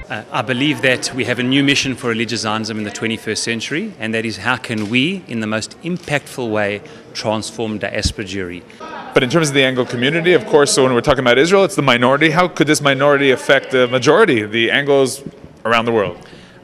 I believe that we have a new mission for religious Zionism in the 21st century, and that is how can we, in the most impactful way, transform diaspora Jewry. But in terms of the Anglo community, of course, so when we're talking about Israel, it's the minority. How could this minority affect the majority, the Anglos around the world?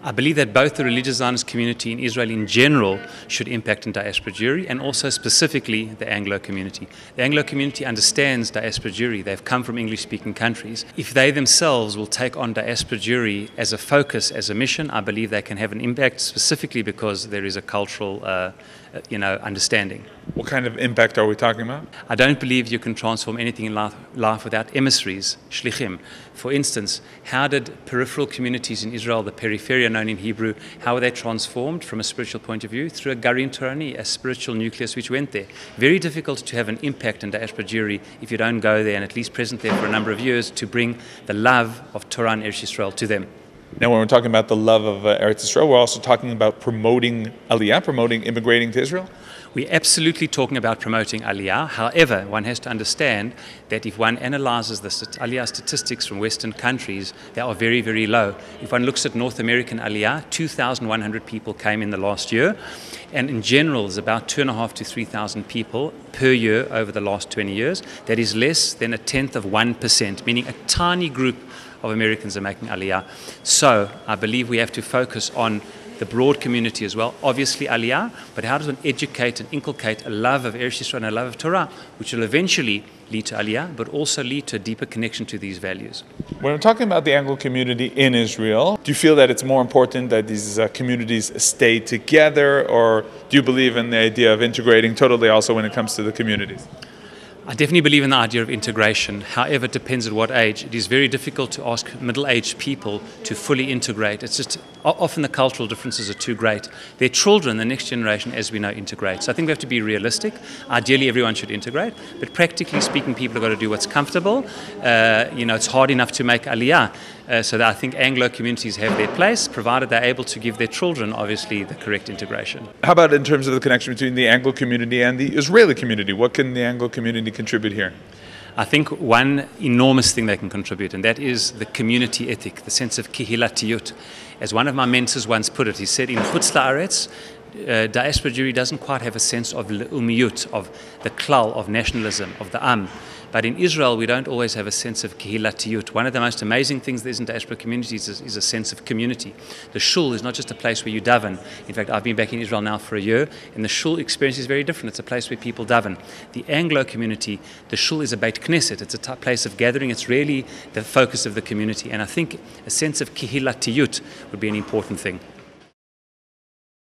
I believe that both the religious Zionist community in Israel in general should impact in diaspora Jewry, and also specifically the Anglo community. The Anglo community understands diaspora Jewry. They've come from English-speaking countries. If they themselves will take on diaspora Jewry as a focus, as a mission, I believe they can have an impact, specifically because there is a cultural understanding. What kind of impact are we talking about? I don't believe you can transform anything in life without emissaries, shlichim. For instance, how did peripheral communities in Israel, the peripheria known in Hebrew, how were they transformed from a spiritual point of view? Through a garin Torani, a spiritual nucleus which went there. Very difficult to have an impact in diaspora Jewry if you don't go there and at least present there for a number of years to bring the love of Torah and Eretz Yisrael to them. Now, when we're talking about the love of Eretz Yisrael, we're also talking about promoting Aliyah, promoting immigrating to Israel? We're absolutely talking about promoting Aliyah. However, one has to understand that if one analyzes the Aliyah statistics from Western countries, they are very, very low. If one looks at North American Aliyah, 2,100 people came in the last year. And in general, there's about 2,500 to 3,000 people per year over the last 20 years. That is less than 1/10%, meaning a tiny group of Americans are making Aliyah. So I believe we have to focus on the broad community as well, obviously Aliyah, but how does one educate and inculcate a love of Eretz Yisrael and a love of Torah, which will eventually lead to Aliyah, but also lead to a deeper connection to these values. When we're talking about the Anglo community in Israel, do you feel that it's more important that these communities stay together, or do you believe in the idea of integrating totally also when it comes to the communities? I definitely believe in the idea of integration. However, it depends at what age. It is very difficult to ask middle-aged people to fully integrate. It's just often the cultural differences are too great. Their children, the next generation, as we know, integrate. So I think we have to be realistic. Ideally, everyone should integrate, but practically speaking, people have got to do what's comfortable. It's hard enough to make Aliyah. So that I think Anglo communities have their place, provided they're able to give their children, obviously, the correct integration. How about in terms of the connection between the Anglo community and the Israeli community? What can the Anglo community contribute here? I think one enormous thing they can contribute, and that is the community ethic, the sense of kihilatiyut. As one of my mentors once put it, he said, in Chutz La'aretz, diaspora Jewry doesn't quite have a sense of le'umiyut, of the klal, of nationalism, of the am. But in Israel, we don't always have a sense of kihilatiyut. One of the most amazing things there is in diaspora communities is a sense of community. The shul is not just a place where you daven. In fact, I've been back in Israel now for a year, and the shul experience is very different. It's a place where people daven. The Anglo community, the shul is a Beit Knesset. It's a place of gathering. It's really the focus of the community. And I think a sense of kihilatiyut would be an important thing.